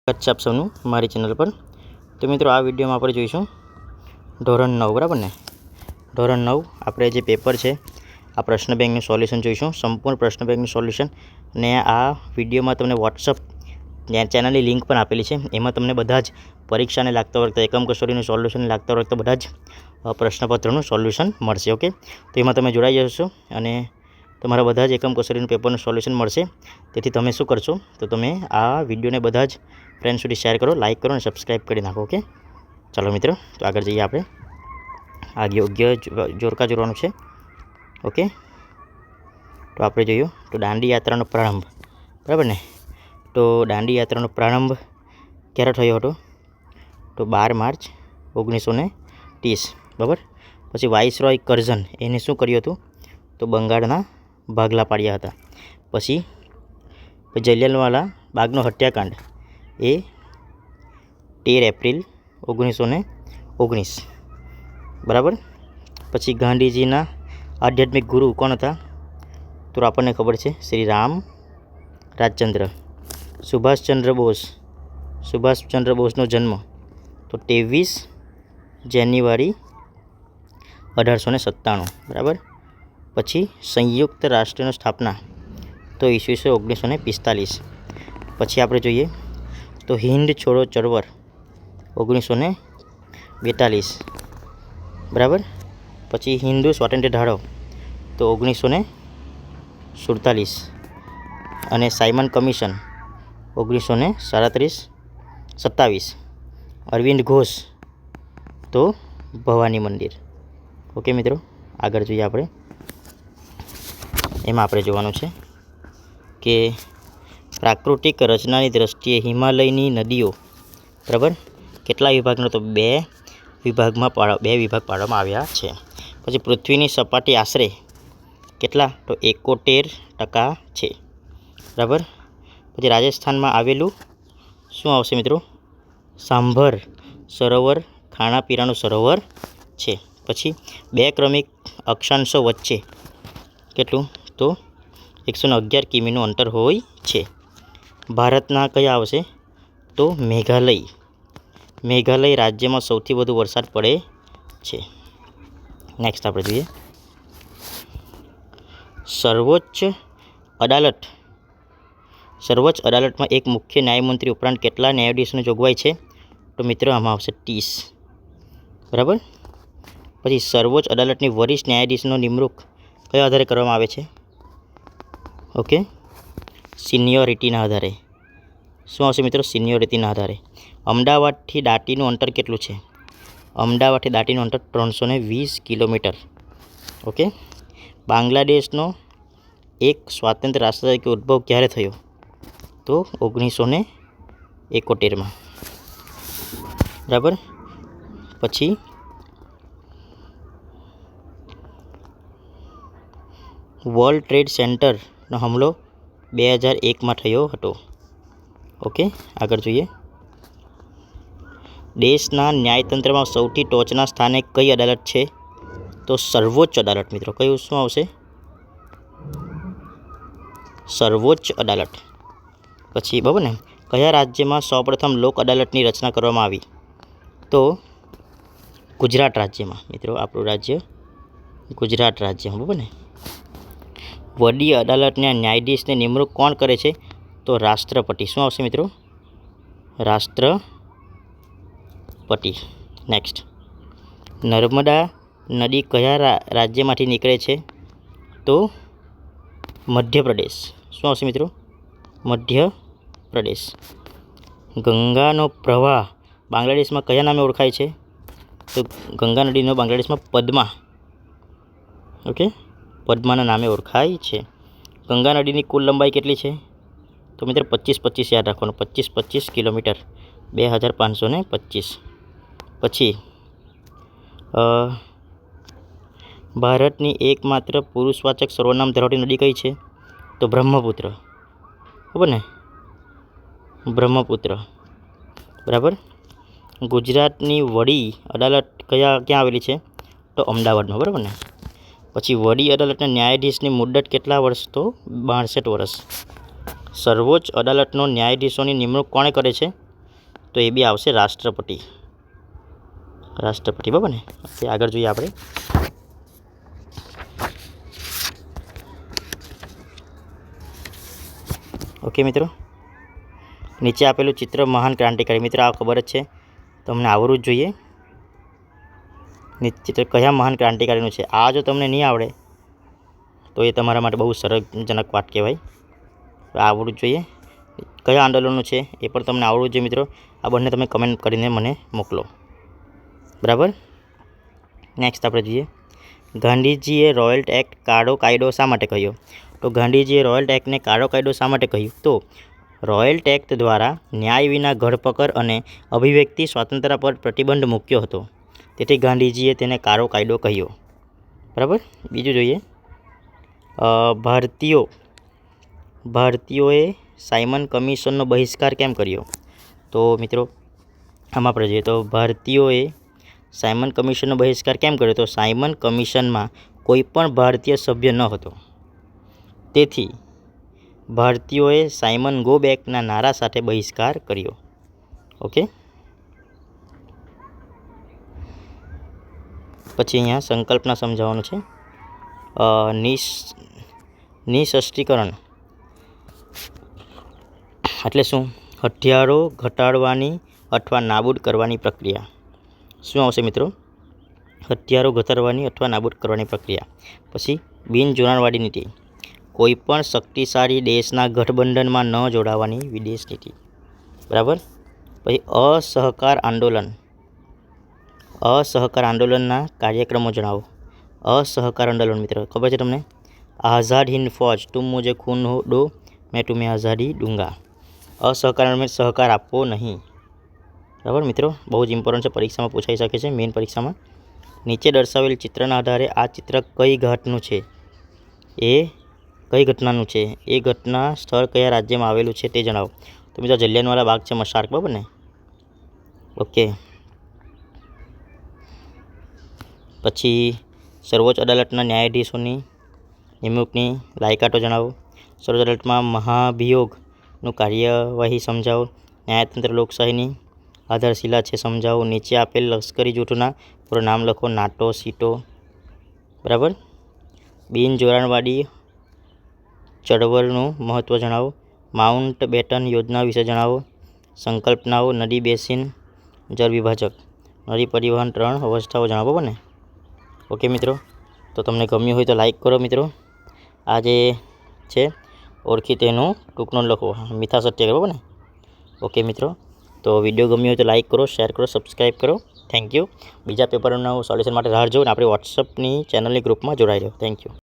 સ્વાગત છે આપ સૌનું મારી ચેનલ પર। તો મિત્રો આ વિડીયોમાં આપણે જોઈશું ધોરણ 9 બરાબર ને। ધોરણ 9 આપણે જે પેપર છે આ પ્રશ્ન બેંકનું સોલ્યુશન જોઈશું, સંપૂર્ણ પ્રશ્ન બેંકનું સોલ્યુશન। ને આ વિડીયોમાં તમને વોટ્સઅપ ચેનલની લિંક પણ આપેલી છે, એમાં તમને બધા જ પરીક્ષાને લાગતા વખતે એકમ કસોટીનું સોલ્યુશન લાગતા વખતે બધા જ પ્રશ્નપત્રનું સોલ્યુશન મળશે। ઓકે, તો એમાં તમે જોડાઈ જશો અને તમારા બધા જ એકમ કસોટીનું પેપરનું સોલ્યુશન મળશે। તેથી તમે શું કરશો તો તમે આ વિડીયોને બધા જ ફ્રેન્ડ સુધી શેર કરો, લાઇક કરો અને સબસ્ક્રાઈબ કરી નાખો। ઓકે, ચાલો મિત્રો, તો આગળ જઈએ આપણે। આ યોગ્ય જોડકા જોડવાનું છે। ઓકે, તો આપણે જોયું તો દાંડી યાત્રાનો પ્રારંભ, બરાબર ને। તો દાંડી યાત્રાનો પ્રારંભ ક્યારે થયો હતો તો 12 માર્ચ 1930, બરાબર। પછી વાઇસરોય કરઝન એને શું કર્યું હતું તો બંગાળના ભાગલા પાડ્યા હતા। પછી જલિયાંવાલા બાગનો હત્યાકાંડ એ 13 એપ્રિલ 1919, બરાબર। પછી ગાંધીજીના આધ્યાત્મિક ગુરુ કોણ હતા તો આપણને ખબર છે શ્રી રામ રાજચંદ્ર। સુભાષચંદ્ર બોઝનો જન્મ તો 23 જાન્યુઆરી 1897, બરાબર। પછી સંયુક્ત રાષ્ટ્રની સ્થાપના તો ઈસવીસન 1945। પછી આપણે જોઈએ તો હિન્દ છોડો ચળવળ 1942, બરાબર। પછી હિન્દુ સ્વાતંત્ર્ય ધારો તો 1947 અને સાયમન કમિશન 1927। અરવિંદ ઘોષ તો ભવાની મંદિર। ઓકે મિત્રો, આગળ જોઈએ આપણે। એમાં આપણે જોવાનું છે કે પ્રાકૃતિક રચનાની દ્રષ્ટિએ હિમાલયની નદીઓ, બરાબર, કેટલા વિભાગનો તો બે વિભાગ પાડવામાં આવ્યા છે। પછી પૃથ્વીની સપાટી આશરે કેટલા તો 71% છે, બરાબર। પછી રાજસ્થાનમાં આવેલું શું આવશે મિત્રો સાંભર સરોવર ખાણાપીણાનું સરોવર છે। પછી બે ક્રમિક અક્ષાંશો વચ્ચે કેટલું તો 111 કિમીનું અંતર હોય છે। ભારતના કયા આવશે તો મેઘાલય રાજ્યમાં સૌથી વધુ વરસાદ પડે છે। નેક્સ્ટ આપણે જોઈએ સર્વોચ્ચ અદાલતમાં એક મુખ્ય ન્યાયમંત્રી ઉપરાંત કેટલા ન્યાયાધીશોની જોગવાઈ છે તો મિત્રો આમાં આવશે 30, બરાબર। પછી સર્વોચ્ચ અદાલતની વરિષ્ઠ ન્યાયાધીશનો નિમણૂક કયા આધારે કરવામાં આવે છે ઓકે સિનિયોરિટીના આધારે। શું આવશે મિત્રો સિનિયોરિટીના આધારે। અમદાવાદથી દાંડીનું અંતર કેટલું છે અમદાવાદથી દાંડીનું અંતર 320 કિલોમીટર। ઓકે, બાંગ્લાદેશનો એક સ્વતંત્ર રાષ્ટ્ર તરીકે ઉદ્ભવ ક્યારે થયો તો 1971, બરાબર। પછી વર્લ્ડ ટ્રેડ સેન્ટરનો હુમલો 2001માં થયો હતો। ઓકે, આગળ જોઈએ દેશના ન્યાયતંત્રમાં સૌથી ટોચના સ્થાને કઈ અદાલત છે તો સર્વોચ્ચ અદાલત। મિત્રો કયું શું આવશે સર્વોચ્ચ અદાલત। પછી બરાબર ને કયા રાજ્યમાં સૌપ્રથમ લોક અદાલતની રચના કરવામાં આવી તો ગુજરાત રાજ્યમાં। મિત્રો આપણું રાજ્ય ગુજરાત રાજ્યમાં, બરાબર ને। વડી અદાલતના ન્યાયાધીશની નિમણૂક કોણ કરે છે તો રાષ્ટ્રપતિ। શું આવશે મિત્રો રાષ્ટ્રપતિ। નેક્સ્ટ નર્મદા નદી કયા રાજ્યમાંથી નીકળે છે તો મધ્યપ્રદેશ। શું આવશે મિત્રો મધ્યપ્રદેશ। ગંગાનો પ્રવાહ બાંગ્લાદેશમાં કયા નામે ઓળખાય છે તો ગંગા નદીનો બાંગ્લાદેશમાં પદ્મા, ઓકે, પદ્માના નામે ઓળખાય છે। ગંગા નદીની કુલ લંબાઈ કેટલી છે તો મિત્રો 25 યાદ રાખવાનું 25 કિલોમીટર 2525। પછી ભારતની એકમાત્ર પુરુષવાચક સર્વનામ ધરાવતી નદી કઈ છે તો બ્રહ્મપુત્ર, બરાબર ને બ્રહ્મપુત્ર, બરાબર। ગુજરાતની વડી અદાલત ક્યાં આવેલી છે તો અમદાવાદમાં, બરાબર ને। પછી વડી અદાલતના ન્યાયાધીશની મુદ્દત કેટલા વર્ષ તો 62 વર્ષ। સર્વોચ્ચ અદાલતનો ન્યાયાધીશોની નિમણૂક કોણે કરે છે તો એ બી આવશે રાષ્ટ્રપતિ, બરાબર ને. ઓકે, આગળ જોઈએ આપણે. ઓકે મિત્રો, નીચે આપેલું ચિત્ર મહાન ક્રાંતિકારી, મિત્રો આ ખબર જ છે, તમને આવડવું જ જોઈએ. ચિત્ર કયા મહાન ક્રાંતિકારીનું છે? આ જો તમને નહીં આવડે તો એ તમારા માટે બહુ સરસજનક વાત કહેવાય. આવડવું જ જોઈએ. કયા આંદોલનનું છે એ પણ તમને આવડવું જોઈએ મિત્રો. આ બંને તમે કમેન્ટ કરીને મને મોકલો, બરાબર. નેક્સ્ટ આપણે જોઈએ, ગાંધીજીએ રોયલ એક્ટ કાળો કાયદો શા માટે કહ્યો? તો ગાંધીજીએ રોયલ એક્ટને કાળો કાયદો શા માટે કહ્યું? તો રોયલ એક્ટ દ્વારા ન્યાય વિના ધરપકડ અને અભિવ્યક્તિ સ્વાતંત્ર્ય પર પ્રતિબંધ મૂક્યો હતો, તેથી ગાંધીજીએ તેને કાળો કાયદો કહ્યો, બરાબર. બીજું જોઈએ, ભારતીયોએ સાયમન કમિશનનો બહિષ્કાર કેમ કર્યો? તો મિત્રો આમાં આપણે જોઈએ તો ભારતીયોએ સાયમન કમિશનનો બહિષ્કાર કેમ કર્યો? તો સાયમન કમિશનમાં કોઈ પણ ભારતીય સભ્ય ન હતો, તેથી ભારતીયોએ સાયમન ગો બેકના નારા સાથે બહિષ્કાર કર્યો. ઓકે, પછી અહીંયા સંકલ્પના સમજાવવાનું છે. નિઃશસ્ત્રીકરણ એટલે શું? હથિયારો ઘટાડવાની અથવા નાબૂદ કરવાની પ્રક્રિયા. શું આવશે મિત્રો? હથિયારો ઘટાડવાની અથવા નાબૂદ કરવાની પ્રક્રિયા. પછી બિનજોડાણવાદી નીતિ, કોઈ પણ શક્તિશાળી દેશના ગઠબંધનમાં ન જોડાવાની વિદેશ નીતિ, બરાબર. પછી અસહકાર આંદોલનના કાર્યક્રમો જણાવો. અસહકાર આંદોલન મિત્રો ખબર છે તમને? આઝાદ હિંદ ફૌજ, તુમ મુझे ખૂન દો મેં તુમ્हें આઝાદી દૂંગા. અસહકાર આંદોલન સહકાર આપવો નહીં, બરાબર મિત્રો. બહુ જ ઇમ્પોર્ટન્ટ છે, પરીક્ષામાં પૂછાઈ શકે છે, મેઇન પરીક્ષામાં. નીચે દર્શાવેલ ચિત્રના આધારે આ ચિત્ર કઈ ઘાટનું છે? એ કઈ ઘટનાનું છે? એ ઘટના સ્થળ કયા રાજ્યમાં આવેલું છે તે જણાવો. તો મિત્રો જલિયાનવાલા બાગ છે, મશાર્ક, બરાબર ને. ઓકે, પછી સર્વોચ્ચ અદાલતના ન્યાયાધીશોની નિમણૂકની લાયકાતો જણાવો. સર્વોચ્ચ અદાલતમાં મહાભિયોગનું કાર્યવાહી સમજાવો. ન્યાયતંત્ર લોકશાહીની આધારશિલા છે, સમજાવો. નીચે આપેલ લશ્કરી જૂથના પૂરું નામ લખો. નાટો, સીટો, બરાબર. બિનજોડાણવાદી ચળવળનું મહત્ત્વ જણાવો. માઉન્ટ બેટન યોજના વિશે જણાવો. સંકલ્પનાઓ, નદી બેસિન, જળ વિભાજક, નદી પરિવહન, 3 અવસ્થાઓ જણાવો, બરાબર ને. ઓકે મિત્રો, તો તમને ગમ્યું હોય તો લાઈક કરો મિત્રો. આ જે છે ઓળખી તેનું ટૂંકનું લખો, મીઠા સત્યાગ્રહ, બરાબર ને. ઓકે મિત્રો, તો વિડીયો ગમ્યો હોય તો લાઈક કરો, શેર કરો, સબસ્ક્રાઈબ કરો. Thank you. બીજા પેપરનું સોલ્યુશન માટે રાહ જોઈને આપણી વોટ્સઅપની ચેનલની ગ્રુપમાં જોડાઈ રહ્યો. Thank you.